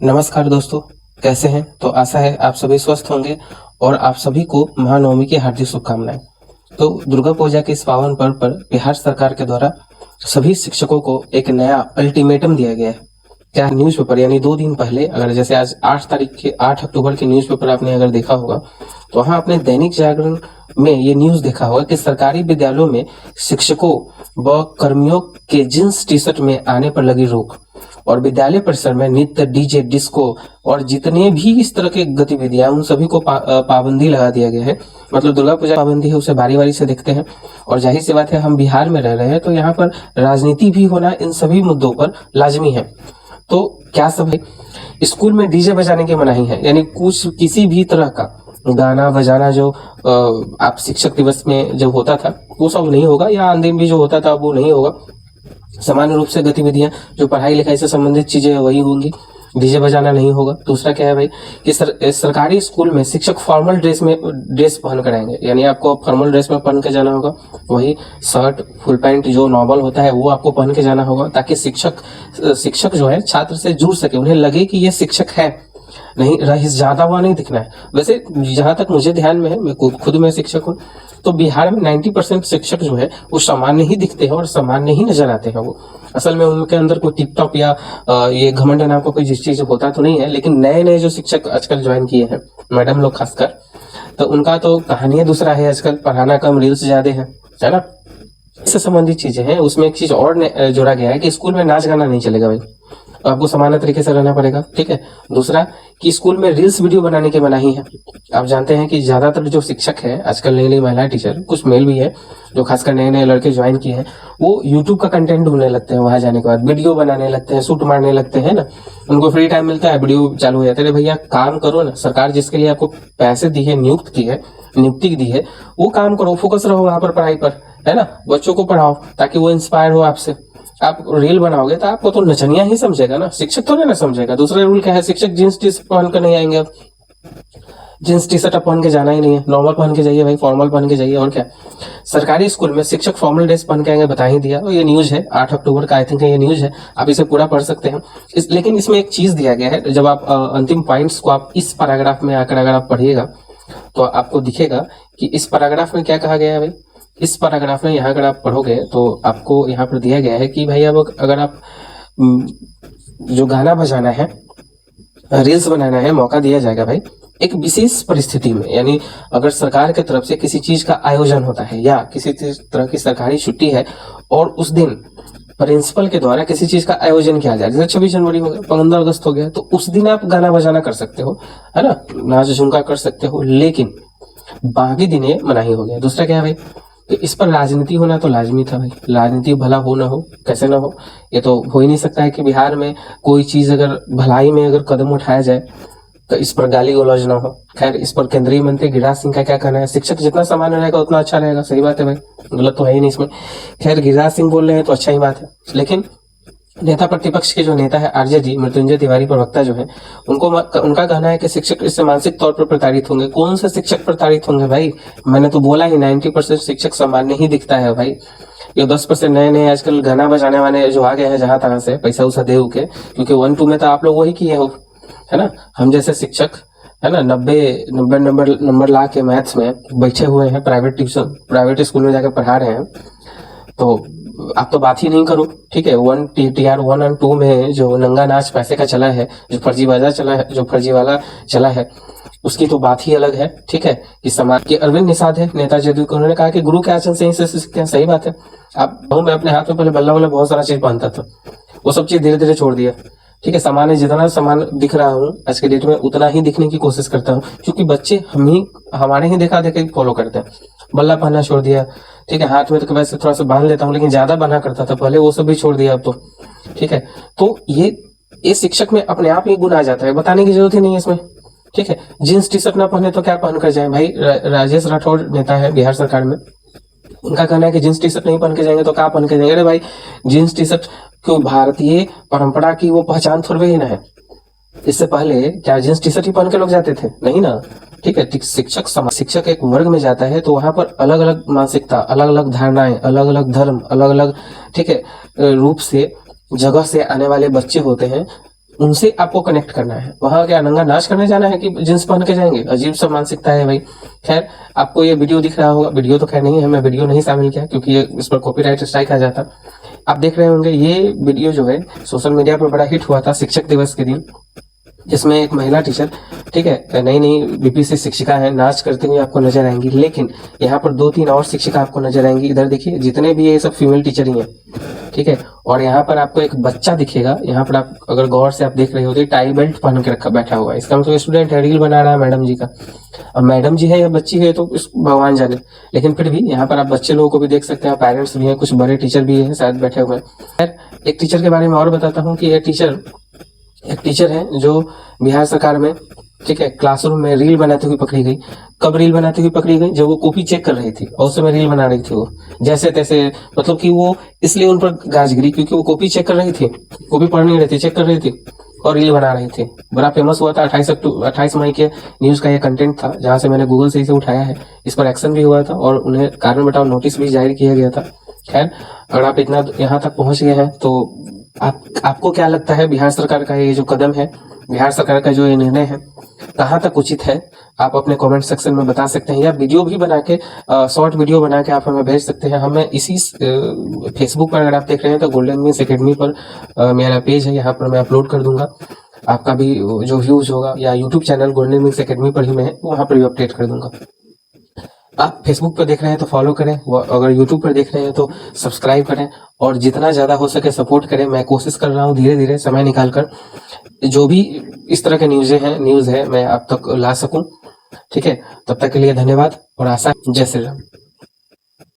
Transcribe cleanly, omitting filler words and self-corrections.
नमस्कार दोस्तों, कैसे हैं? तो आशा है आप सभी स्वस्थ होंगे और आप सभी को महानवमी की हार्दिक शुभकामनाएं। तो दुर्गा पूजा के इस पावन पर्व पर बिहार सरकार के द्वारा सभी शिक्षकों को एक नया अल्टीमेटम दिया गया है। क्या न्यूज़पेपर यानी 2 दिन पहले, अगर जैसे आज 8 अक्टूबर के न्यूज़पेपर आपने अगर देखा होगा तो वहां आपने दैनिक जागरण में ये न्यूज़ देखा होगा कि सरकारी विद्यालयों में शिक्षकों व कर्मियों के जींस टी शर्ट में आने पर लगी रोक और विद्यालय परिसर में नृत्य, डीजे, डिस्को और जितने भी इस तरह की गतिविधियां उन सभी को पाबंदी लगा दिया गया है। मतलब दुर्गा पूजा पाबंदी है, उसे बारी बारी से देखते हैं। और जाहिर सी बात है, हम बिहार में रह रहे हैं तो यहाँ पर राजनीति भी होना इन सभी मुद्दों पर लाजमी है। तो क्या सब है? स्कूल में डीजे बजाने की मनाही है, यानी कुछ किसी भी तरह का गाना बजाना जो आप शिक्षक दिवस में जो होता था वो सब नहीं होगा, या आन दिन भी जो होता था वो नहीं होगा। सामान्य रूप से गतिविधियां जो पढ़ाई लिखाई से संबंधित चीजें वही होंगी, डीजे बजाना नहीं होगा। दूसरा क्या है भाई कि सरकारी स्कूल में शिक्षक फॉर्मल ड्रेस पहन कर आएंगे, यानी आपको फॉर्मल ड्रेस में पहन के जाना होगा। वही शर्ट फुल पैंट जो नॉर्मल होता है वो आपको पहन के जाना होगा, ताकि शिक्षक जो है छात्र से जुड़ सके, उन्हें लगे कि ये शिक्षक है, नहीं रईस ज्यादा हुआ नहीं दिखना है। वैसे जहां तक मुझे ध्यान में है, मैं खुद में शिक्षक हूँ, तो बिहार में 90% शिक्षक जो है वो सामान्य ही दिखते हैं और सामान्य ही नजर आते हैं। वो असल में उनके अंदर कोई टिप टॉप या ये घमंड नाम का कोई जिस चीज होता तो नहीं है। लेकिन नए नए जो शिक्षक आजकल ज्वाइन किए हैं, मैडम लोग खासकर, तो उनका तो कहानी दूसरा है। आजकल पढ़ाना कम, रील्स ज्यादा है ना। इससे संबंधित चीजें हैं। उसमें एक चीज और जोड़ा गया है कि स्कूल में नाच गाना नहीं चलेगा भाई, आपको सामान्य तरीके से रहना पड़ेगा, ठीक है। दूसरा कि स्कूल में रील्स वीडियो बनाने की मनाही है। आप जानते हैं कि ज्यादातर जो शिक्षक है आजकल, नई नई महिला टीचर, कुछ मेल भी है जो खासकर नए नए लड़के ज्वाइन किए हैं, वो यूट्यूब का कंटेंट ढूंढने लगते हैं। वहां जाने के बाद वीडियो बनाने लगते हैं, शूट मारने लगते हैं ना। उनको फ्री टाइम मिलता है, वीडियो चालू हो जाता है। भैया काम करो ना, सरकार जिसके लिए आपको पैसे दी है, नियुक्ति दी है, वो काम करो, फोकस रहो वहां पर पढ़ाई पर, है ना। बच्चों को पढ़ाओ ताकि वो इंस्पायर हो आपसे। आप रील बनाओगे तो आपको तो नचनिया ही समझेगा ना, शिक्षक थोड़े ना समझेगा। दूसरा रूल क्या है, शिक्षक जींस टी शर्ट पहन कर नहीं आएंगे। अब जींस टी शर्ट पहन के जाना ही नहीं है, नॉर्मल पहन के जाइए भाई, फॉर्मल पहन के जाइए। और क्या, सरकारी स्कूल में शिक्षक फॉर्मल ड्रेस पहन के आएंगे, बता ही दिया। और ये न्यूज है 8 अक्टूबर का, आई थिंक ये न्यूज है, आप इसे पूरा पढ़ सकते हैं। लेकिन इसमें एक चीज दिया गया है, जब आप अंतिम पॉइंट्स को आप इस पैराग्राफ में आकर अगर आप पढ़िएगा तो आपको दिखेगा कि इस पैराग्राफ में क्या कहा गया है भाई। इस पैराग्राफ में यहाँ अगर आप पढ़ोगे तो आपको यहाँ पर दिया गया है कि भाई अब अगर आप जो गाना बजाना है, रील्स बनाना है, मौका दिया जाएगा भाई एक विशेष परिस्थिति में। यानी अगर सरकार की तरफ से किसी चीज का आयोजन होता है या किसी तरह की सरकारी छुट्टी है और उस दिन प्रिंसिपल के द्वारा किसी चीज का आयोजन किया जाए, जैसे 26 जनवरी हो गया, 15 अगस्त हो गया, तो उस दिन आप गाना बजाना कर सकते हो, है ना, नाच झुमका कर सकते हो। लेकिन बाकी दिन ये मनाही हो गया। दूसरा क्या है भाई, तो इस पर राजनीति होना तो लाजमी था भाई। राजनीति भला हो ना हो, कैसे ना हो, ये तो हो ही नहीं सकता है कि बिहार में कोई चीज अगर भलाई में अगर कदम उठाया जाए तो इस पर गाली गलौज ना हो। खैर, इस पर केंद्रीय मंत्री गिरिराज सिंह का क्या कहना है? शिक्षक जितना सामान्य रहेगा उतना अच्छा रहेगा। सही बात है भाई, गलत तो है ही नहीं इसमें। खैर, गिरिराज सिंह बोल रहे हैं तो अच्छा ही बात है। लेकिन नेता प्रतिपक्ष के जो नेता है आरजेडी मृत्युंजय तिवारी, प्रवक्ता जो है, उनका कहना है कि शिक्षक इससे मानसिक तौर पर प्रताड़ित होंगे। कौन से शिक्षक प्रताड़ित होंगे भाई? मैंने तो बोला ही 90% शिक्षक सामान्य ही दिखता है भाई। ये 10% नए नए आजकल गाना बजाने वाले जो आ गए हैं जहां तहां से पैसा उसा दे के, क्योंकि 1-2 में तो आप लोग वही किए हो, है ना। हम जैसे शिक्षक, है ना, 90 नंबर ला के मैथ्स में बैठे हुए हैं, प्राइवेट स्कूल में जाकर पढ़ा रहे हैं। तो आप तो बात ही नहीं करो, ठीक है। TR 1 और 2 में जो नंगा नाच पैसे का चला है, जो फर्जी वाला चला है, उसकी तो बात ही अलग है, ठीक है। कि समाज के अरविंद निषाद है, नेता जदयू के, उन्होंने कहा कि गुरु के आचरण से ही सीखते हैं। सही बात है। मैं अपने हाथ में पहले बल्ला बहुत सारा चीज पहनता था, वो सब चीज धीरे धीरे छोड़ दिया, ठीक है। सामान्य जितना सामान दिख रहा हूँ आज के डेट में उतना ही दिखने की कोशिश करता हूँ, क्योंकि बच्चे हमारे ही देखा देखा फॉलो करते हैं। बल्ला पहनना छोड़ दिया, ठीक है। हाथ में तो वैसे थोड़ा सा बांध लेता हूँ, लेकिन ज्यादा बना करता था पहले, वो सब भी छोड़ दिया अब तो, ठीक है। तो ये शिक्षक में अपने आप ही गुण आ जाता है, बताने की जरूरत ही नहीं है इसमें, ठीक है। जींस टी शर्ट ना पहने तो क्या पहन कर जाए भाई? राजेश राठौड़ नेता है बिहार सरकार में, उनका कहना है कि जींस टी शर्ट नहीं पहन के जाएंगे तो क्या पहन के जाएंगे? अरे भाई, जींस टी शर्ट क्यों, भारतीय परंपरा की वो पहचान थोड़ी ही ना है। इससे पहले क्या जींस टी शर्ट ही पहन के लोग जाते थे? नहीं ना, ठीक है। शिक्षक एक वर्ग में जाता है तो वहां पर अलग अलग मानसिकता, अलग अलग धारणाएं, अलग अलग धर्म, अलग अलग, ठीक है, रूप से, जगह से आने वाले बच्चे होते हैं। उनसे आपको कनेक्ट करना है। वहां क्या नंगा नाच करने जाना है कि जींस पहन के जाएंगे? अजीब सा मानसिकता है भाई। खैर, आपको ये वीडियो दिख रहा होगा, वीडियो तो खैर नहीं है, मैं वीडियो नहीं शामिल किया क्योंकि ये इस पर कॉपीराइट स्ट्राइक आ जाता। आप देख रहे होंगे ये वीडियो जो है सोशल मीडिया पर बड़ा हिट हुआ था शिक्षक दिवस के दिन, जिसमें एक महिला टीचर, ठीक है, नई नई बीपीसी शिक्षिका है, नाच करते हुए आपको नजर आएंगी। लेकिन यहाँ पर 2-3 और शिक्षिका आपको नजर आएंगी। इधर देखिए, जितने भी ये सब फीमेल टीचर ही हैं, ठीक है। और यहाँ पर आपको एक बच्चा दिखेगा, यहाँ पर आप अगर गौर से आप देख रहे हो तो टाई बेल्ट पहन के रखा बैठा हुआ है। इसका मतलब स्टूडेंट है, रील बना रहा है मैडम जी का। अब मैडम जी है या बच्ची है तो भगवान जाने, लेकिन फिर भी यहाँ पर आप बच्चे लोगों को भी देख सकते हैं, पेरेंट्स भी हैं, कुछ बड़े टीचर भी हैं शायद बैठे हुए हैं। एक टीचर के बारे में और बताता हूँ कि यह टीचर एक टीचर है जो बिहार सरकार में, ठीक है, क्लासरूम में रील बनाते हुए पकड़ी गई। कब रील बनाती हुई पकड़ी गई? जब वो कॉपी चेक कर रही थी और उस समय रील बना रही थी वो, जैसे तैसे, मतलब कि वो इसलिए उन पर गाज गिरी क्योंकि वो कॉपी चेक कर रही थी, कॉपी पढ़ नहीं रही थी, चेक कर रही थी और रील बना रही थी। बड़ा फेमस हुआ था। 28 मई के न्यूज का ये कंटेंट था, जहां से मैंने गूगल से इसे उठाया है। इस पर एक्शन भी हुआ था और उन्हें कारण बताओ नोटिस भी जारी किया गया था। खैर, अगर आप इतना यहाँ तक पहुंच गए हैं तो आपको क्या लगता है बिहार सरकार का ये जो कदम है, बिहार सरकार का जो ये निर्णय है, कहाँ तक उचित है? आप अपने कमेंट सेक्शन में बता सकते हैं, या वीडियो भी बना के, शॉर्ट वीडियो बना के आप हमें भेज सकते हैं। हमें इसी फेसबुक पर अगर आप देख रहे हैं तो गोल्डन मीन्स एकेडमी पर मेरा पेज है, यहाँ पर मैं अपलोड कर दूंगा। आपका भी जो व्यूज होगा, या YouTube channel golden means academy पर ही मैं वहां पर भी अपडेट कर दूंगा। आप फेसबुक पर देख रहे हैं तो फॉलो करें, अगर यूट्यूब पर देख रहे हैं तो सब्सक्राइब करें, और जितना ज्यादा हो सके सपोर्ट करें। मैं कोशिश कर रहा हूँ धीरे धीरे समय निकालकर जो भी इस तरह के न्यूज है मैं आप तक ला सकूं। ठीक है, तब तक के लिए धन्यवाद और आशा। जय श्री राम।